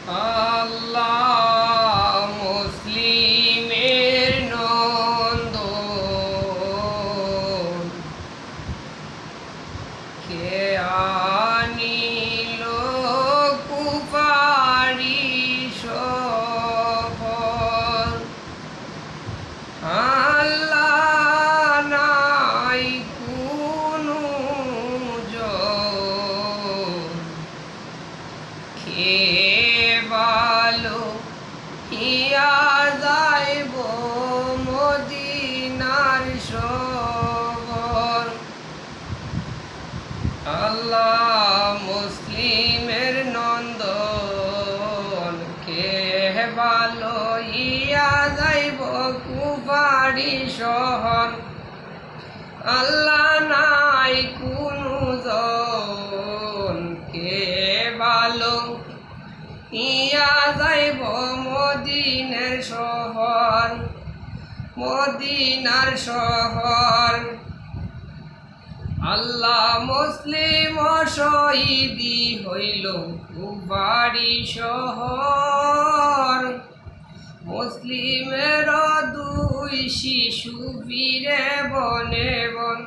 আল্লাহ মুসলিমের নন্দন কে আনিল কুপারি সফল আল্লাহ নাই কোনো জন কে ভালো ইয়া যাইব মদিনার শহর আল্লাহ মুসলিমের নন্দন কে ভালো ইয়া যাইব কুপারি শহর আল্লাহ নাই কোনো জন কে ভালো ইয়া যাইব মদিনার শহর মদিনার শহর আল্লাহ মুসলিম শহীদি হইল কুপারি শহর মুসলিমের দুই শিশু বীরে বনে বন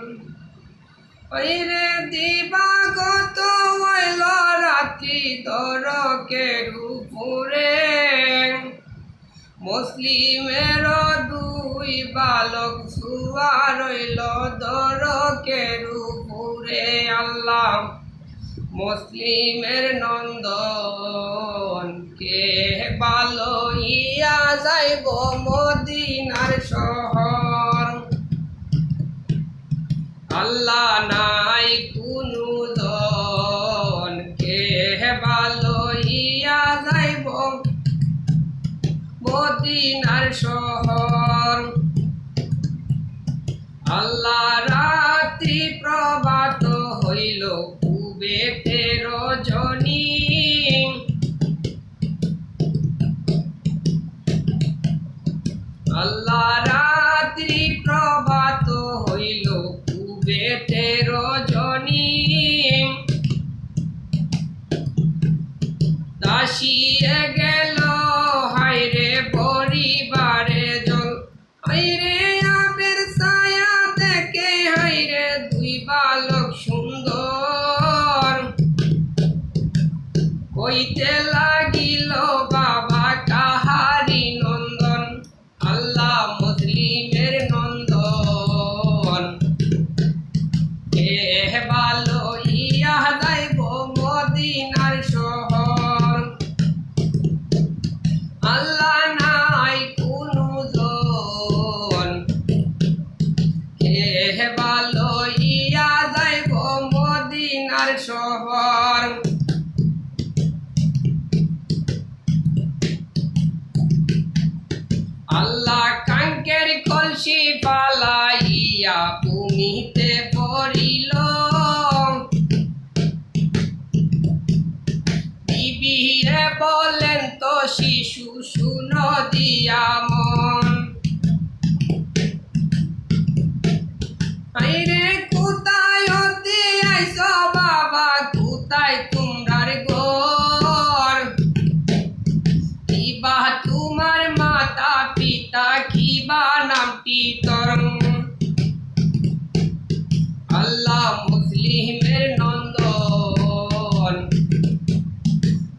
ওইরে দিবাগত হইল রাত্রি দরকের উপরে মুসলিমের দুই বালক ছুয়া রইল দরকের উপরে আল্লাহ মুসলিমের নন্দন কে ভালো ইয়া যাইব মদিনার শহর আল্লাহ নাই কোনো জন কে ভালো ইয়া যাইব মদিনার শহর আল্লাহ রাত্রি প্রভাত হইল কুবেতে রজনী আল্লাহ রাত্রি প্রভাত হইল কুবেতে রজনী দাসিয়ে গেল হায়রে পরিবারে জল হায়রে আবের ছায়া দেখে হায়রে দুই বালক সুন্দর কইতে লাগিল বাবা কাহারি নন্দন আল্লাহ মুসলিমের নন্দন কে ভালো ইয়া যাইব মদিনার শহর আল্লাহ নাই কোনো জন কে ভালো ইয়া যাইব মদিনার শহর আল্লাহ কাঙ্কের কলসি পালাইয়া ভূমিতে পড়িল বিবিরে বলেন তো শিশু শুনো দিয়া মন আইরে কোথায় হতে আইস বাবা কোথায় তোমরার ঘর কিবা তোমার মাতা পিতা কিবা নামটি তোর আল্লাহ মুসলিমের নন্দন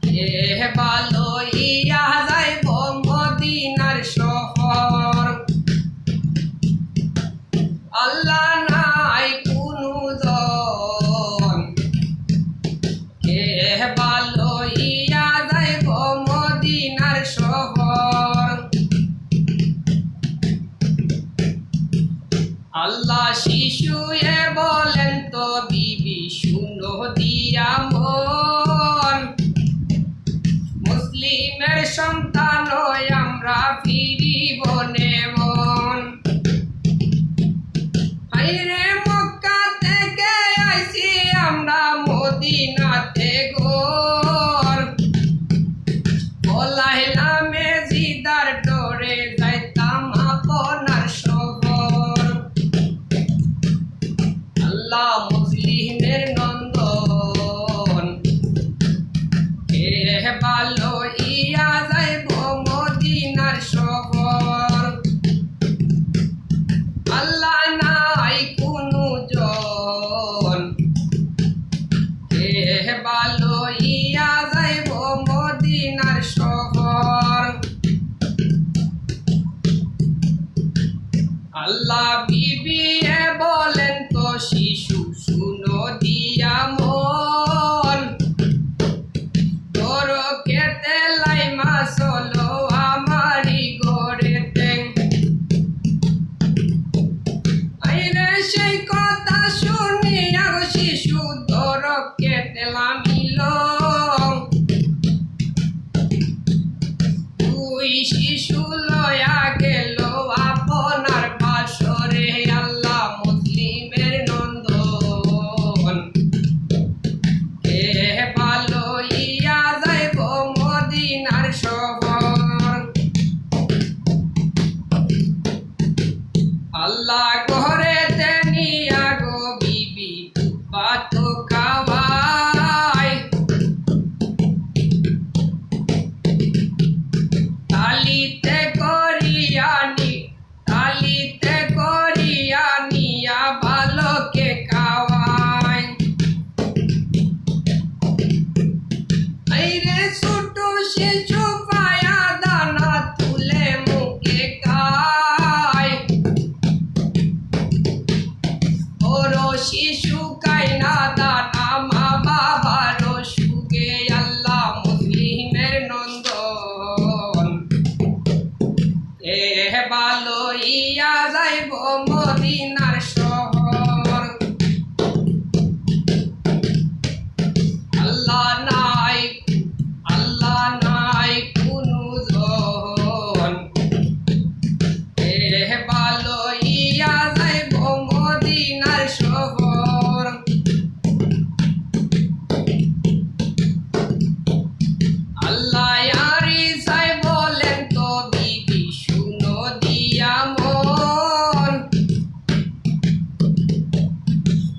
কে ভালো ইয়া যাইব মদিনার শহর আল্লাহ নাই কোনো জন কে ভালো ইয়া যাইব মদিনার শহর আল্লাহ শিশুয়ে বলেন তো বিবি শুনো দিয়া মন মুসলিমের সন্তান আমরা ফিরিব নেমন হায়রে মক্কা থেকে আইছি আমরা মদিনাতে গোর বলাইলামে জিদার ডরে যাইতাম আপনার শহর আল্লাহ মুসলিমের নন্দন কে ভালো আল্লাহ ইয়ারি সাই বলেন তো বিবি শুনো দিয়া মন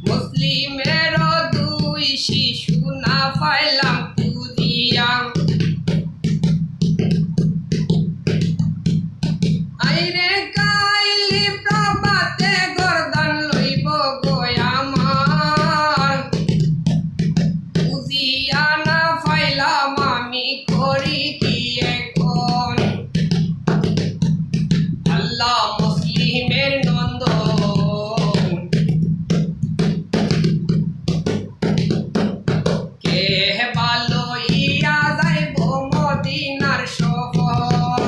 মুসলিমের দুই শিশু না পাইলাম খুঁজিয়া আইরে কাইলি প্রভাতে গর্দান লইব আমার খুঁজিয়া না পাইলাম আমি করি কি এখন আল্লাহ মুসলিমের নন্দন কে ভালো ইয়া যাইব মদিনার শহর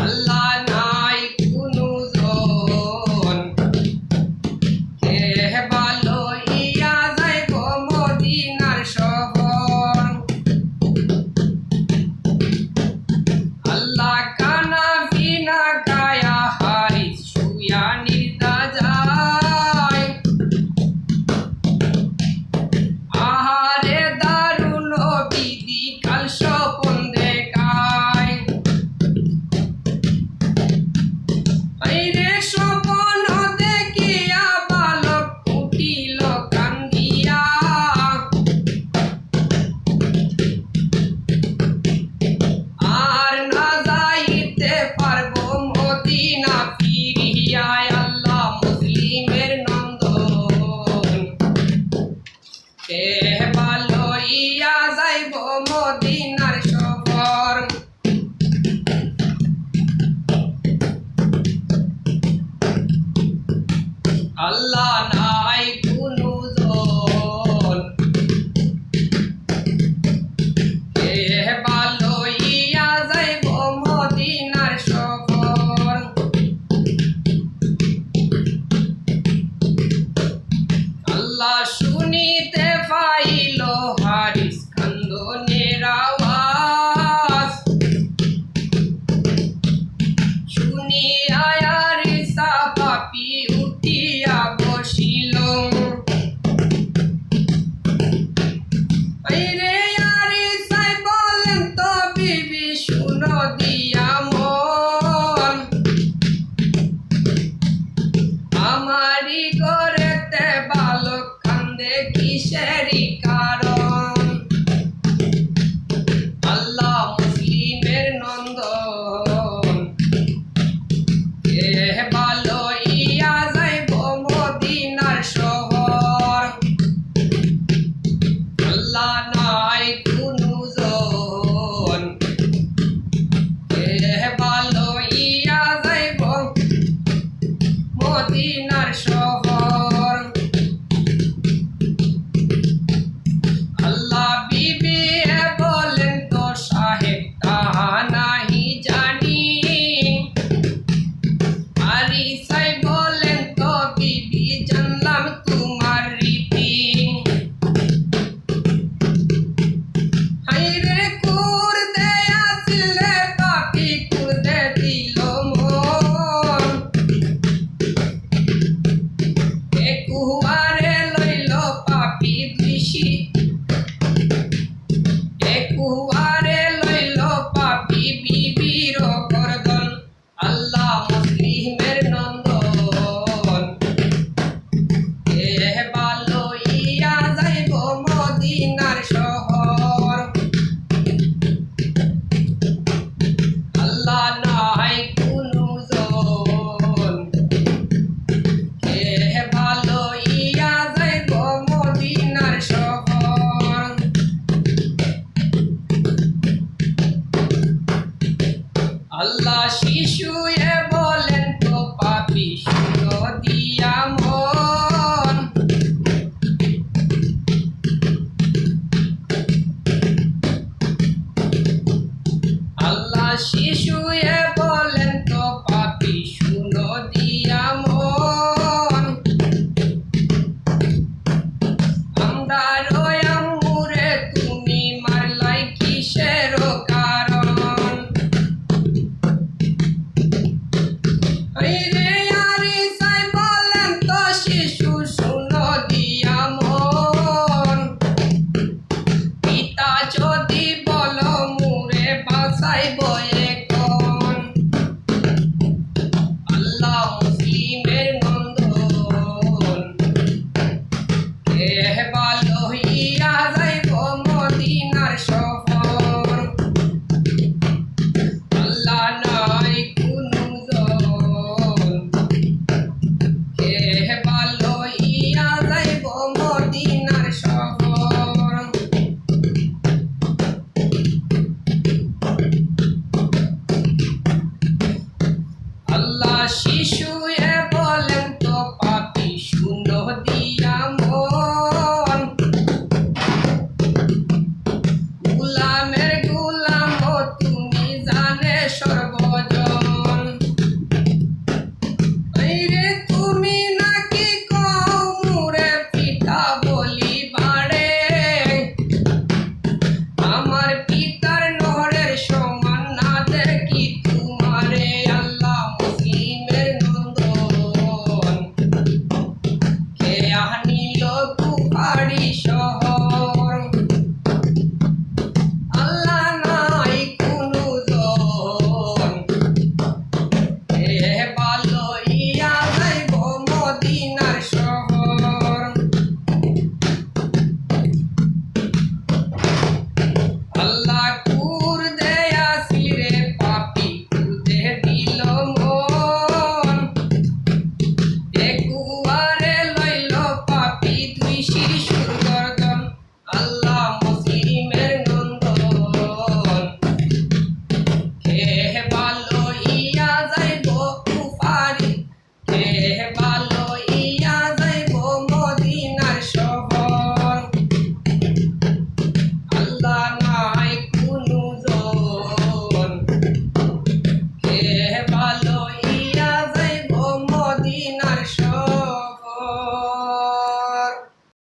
আল্লাহ নাই কোনো জন কে ভালো ইয়া যাইব মদিনার শহর আল্লাহ কানা বিনা কায়া হারিস শুয়া নির্দা যায় আহারে দারুণ বিধি কাল স্বপন দেখায় আইরে স্বপন দেখিয়া বালক উঠিল কান্দিয়া আর না যাইতে পারবো মদিনা ফিরিয়া আল্লাহ মুসলিমের নন্দন কে ভালো ইয়া যাইব মদিনার শহর আল্লাহ নাই কোনো জন কে ভালো ইয়া যাইব মদিনার শহর আল্লাহ শুনিতে পাইল হারিস কান্দনের আওয়াজ শুনিয়া হারিসা পাপি উঠিয়া বসিল আইরে হারিসাই বলেন তো বিবি শুনো দিয়া মন আমারি ঘরেতে বালক কান্দে কিসেরি কারণ আল্লাহ মুসলিমের নন্দন কে ভালো ইয়া যাইব মদিনার শহর আল্লাহ নাই কোনো জন কে ভালো ইয়া যাইব মদিনার শহর আল্লাহ বিবি বলেন তো সাহেব তাহা নাহি জানি হারিসাই বলেন তো বিবি জানলাম তোমার রীতি হাইরে কুর দেয়া ছিলে পাপি কুর দে দিল মন একুয়ারে লইল পাপি দৃষি একুয়ারে লইল পাপি বিবির গর্দন আল্লাহ মুসলিমের নন্দন কে ভালো ইয়া যাইব মদিনার শহর আল্লাহ নাই কোনো জন কে ভালো ইয়া যাইব মদিনার শহর আল্লাহ শিশুয়ে বলেন তো পাপি শুনো দিয়া মন আল্লাহ শিশুয়ে